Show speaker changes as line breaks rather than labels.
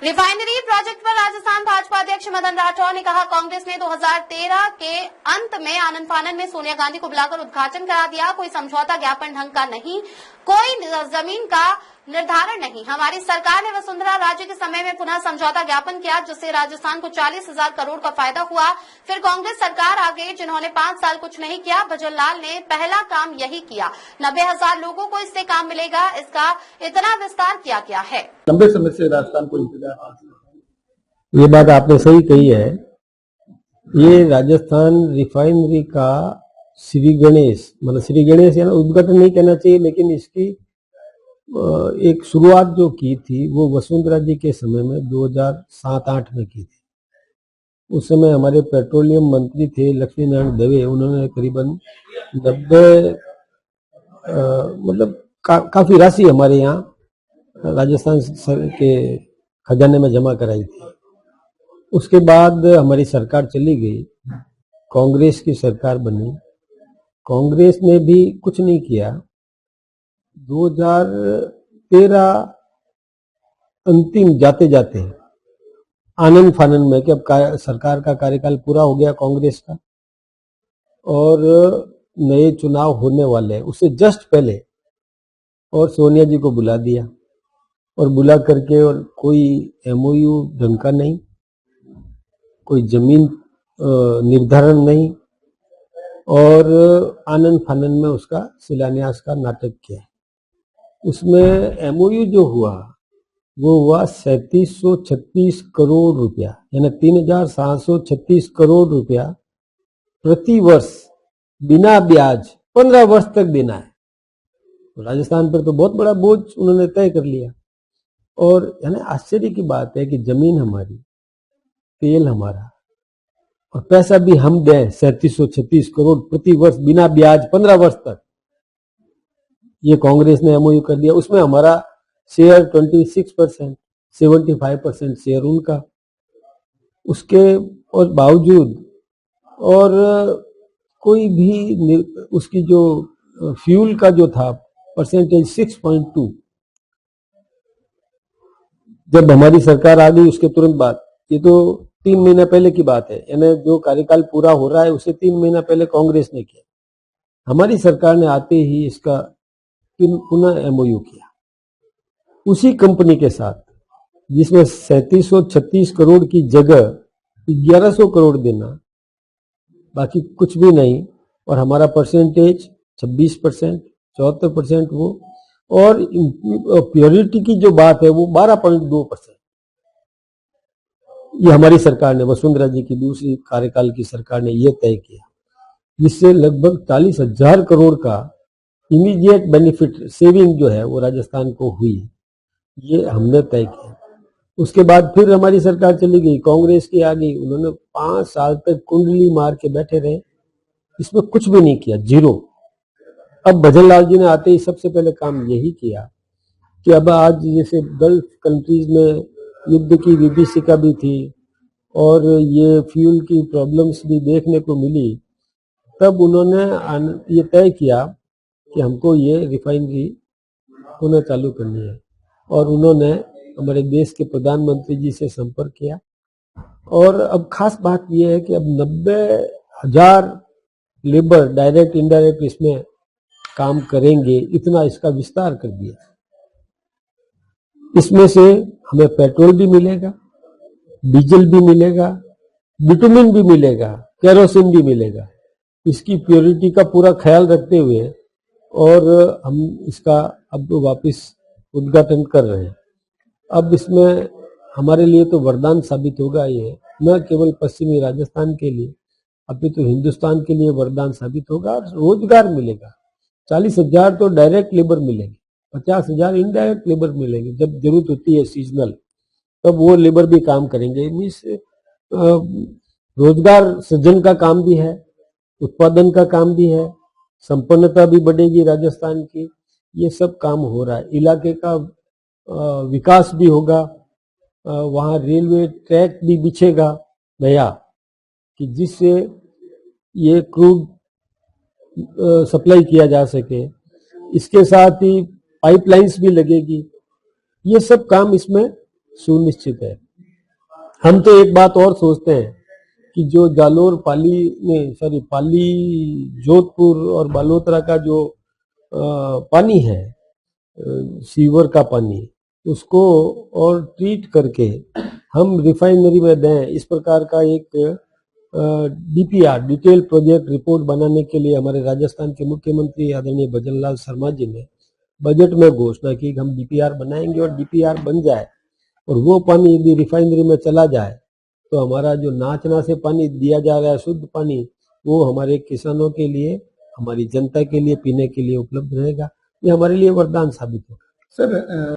Refinery project पर राजस्थान भाजपा अध्यक्ष मदन राठौर ने कहा, कांग्रेस ने 2013 के अंत में आनन फानन में सोनिया गांधी को बुलाकर उद्घाटन करा दिया। कोई समझौता ज्ञापन ढंग का नहीं, कोई जमीन का निर्धारण नहीं। हमारी सरकार ने वसुंधरा राज्य के समय में पुनः समझौता ज्ञापन किया, जिससे राजस्थान को 40,000 करोड़ का फायदा हुआ। फिर कांग्रेस सरकार आ गई, जिन्होंने 5 साल कुछ नहीं किया। भजन लाल ने पहला काम यही किया। 90,000 लोगों को इससे काम मिलेगा, इसका इतना विस्तार किया गया है।
लंबे समय से राजस्थान को इंतजार हासिल।
ये बात आपने सही कही है। ये राजस्थान रिफाइनरी का श्री गणेश या उद्घाटन नहीं कहना चाहिए, लेकिन इसकी एक शुरुआत जो की थी वो वसुंधरा जी के समय में 2007-8 में की थी। उस समय हमारे पेट्रोलियम मंत्री थे लक्ष्मी नारायण दवे। उन्होंने करीबन 90 काफी राशि हमारे यहाँ राजस्थान के खजाने में जमा कराई थी। उसके बाद हमारी सरकार चली गई, कांग्रेस की सरकार बनी। कांग्रेस ने भी कुछ नहीं किया। 2013 अंतिम जाते जाते आनन फानन में कि अब सरकार का कार्यकाल पूरा हो गया कांग्रेस का और नए चुनाव होने वाले, उससे जस्ट पहले और सोनिया जी को बुला दिया और बुला करके और कोई एमओयू ढंग का नहीं, कोई जमीन निर्धारण नहीं और आनन फानन में उसका शिलान्यास का नाटक किया। उसमें एमओयू जो हुआ वो हुआ 3736 करोड़ रुपया, यानी 3736 करोड़ रुपया प्रति वर्ष बिना ब्याज 15 वर्ष तक देना है। तो राजस्थान पर तो बहुत बड़ा बोझ उन्होंने तय कर लिया। और यानी आश्चर्य की बात है कि जमीन हमारी, तेल हमारा और पैसा भी हम दें 3736 करोड़ प्रति वर्ष बिना ब्याज 15 वर्ष तक। ये कांग्रेस ने एमओयू कर दिया। उसमें हमारा शेयर 26%, 75% शेयर उनका। उसके और बावजूद और कोई भी उसकी जो फ्यूल का जो था परसेंटेज 6.2, जब हमारी सरकार आ गई उसके तुरंत बाद, ये तो 3 महीना पहले की बात है, यानी जो कार्यकाल पूरा हो रहा है उसे 3 महीना पहले कांग्रेस ने किया। हमारी सरकार ने आते ही इसका पुनः एमओयू किया उसी कंपनी के साथ, जिसमें 3736 करोड़ की जगह 1100 करोड़ देना, बाकी कुछ भी नहीं। और हमारा परसेंटेज 26%, 74% वो, और प्योरिटी की जो बात है वो 12.2%। ये हमारी सरकार ने, वसुंधरा जी की दूसरी कार्यकाल की सरकार ने यह तय किया, जिससे लगभग 40,000 करोड़ का इमीडिएट बेनिफिट सेविंग जो है वो राजस्थान को हुई। ये हमने तय किया। उसके बाद फिर हमारी सरकार चली गई, कांग्रेस की आ गई। उन्होंने 5 साल तक कुंडली मार के बैठे रहे, इसमें कुछ भी नहीं किया, जीरो। अब भजन लाल जी ने आते ही सबसे पहले काम यही किया कि अब आज जैसे गल्फ कंट्रीज में युद्ध की विभीषिका भी थी और ये फ्यूल की प्रॉब्लम्स भी देखने को मिली, तब उन्होंने ये तय किया कि हमको ये रिफाइनरी पुनः चालू करनी है। और उन्होंने हमारे देश के प्रधानमंत्री जी से संपर्क किया। और अब खास बात यह है कि अब 90,000 लेबर डायरेक्ट इनडायरेक्ट इसमें काम करेंगे, इतना इसका विस्तार कर दिया। इसमें से हमें पेट्रोल भी मिलेगा, डीजल भी मिलेगा, बिटुमिन भी मिलेगा, केरोसिन भी मिलेगा। इसकी प्योरिटी का पूरा ख्याल रखते हुए और हम इसका अब वापस उद्घाटन कर रहे हैं। अब इसमें हमारे लिए तो वरदान साबित होगा, ये न केवल पश्चिमी राजस्थान के लिए, अभी तो हिंदुस्तान के लिए वरदान साबित होगा। और रोजगार मिलेगा, 40,000 तो डायरेक्ट लेबर मिलेंगे, 50,000 इनडायरेक्ट लेबर मिलेंगे। जब जरूरत होती है सीजनल, तब वो लेबर भी काम करेंगे। मीन्स रोजगार सृजन का काम भी है, उत्पादन का काम भी है, संपन्नता भी बढ़ेगी राजस्थान की। ये सब काम हो रहा है। इलाके का विकास भी होगा, वहाँ रेलवे ट्रैक भी बिछेगा नया, कि जिससे ये क्रूड सप्लाई किया जा सके। इसके साथ ही पाइपलाइंस भी लगेगी। ये सब काम इसमें सुनिश्चित है। हम तो एक बात और सोचते हैं कि जो जालोर पाली जोधपुर और बालोतरा का जो पानी है, सीवर का पानी, उसको और ट्रीट करके हम रिफाइनरी में दें, इस प्रकार का एक डीपीआर डिटेल प्रोजेक्ट रिपोर्ट बनाने के लिए हमारे राजस्थान के मुख्यमंत्री आदरणीय भजनलाल शर्मा जी ने बजट में घोषणा की कि हम डीपीआर बनाएंगे और डीपीआर बन जाए और वो पानी यदि रिफाइनरी में चला जाए तो हमारा जो नाचना से पानी दिया जा रहा है शुद्ध पानी, वो हमारे किसानों के लिए, हमारी जनता के लिए पीने के लिए उपलब्ध रहेगा। ये हमारे लिए वरदान साबित होगा।
सर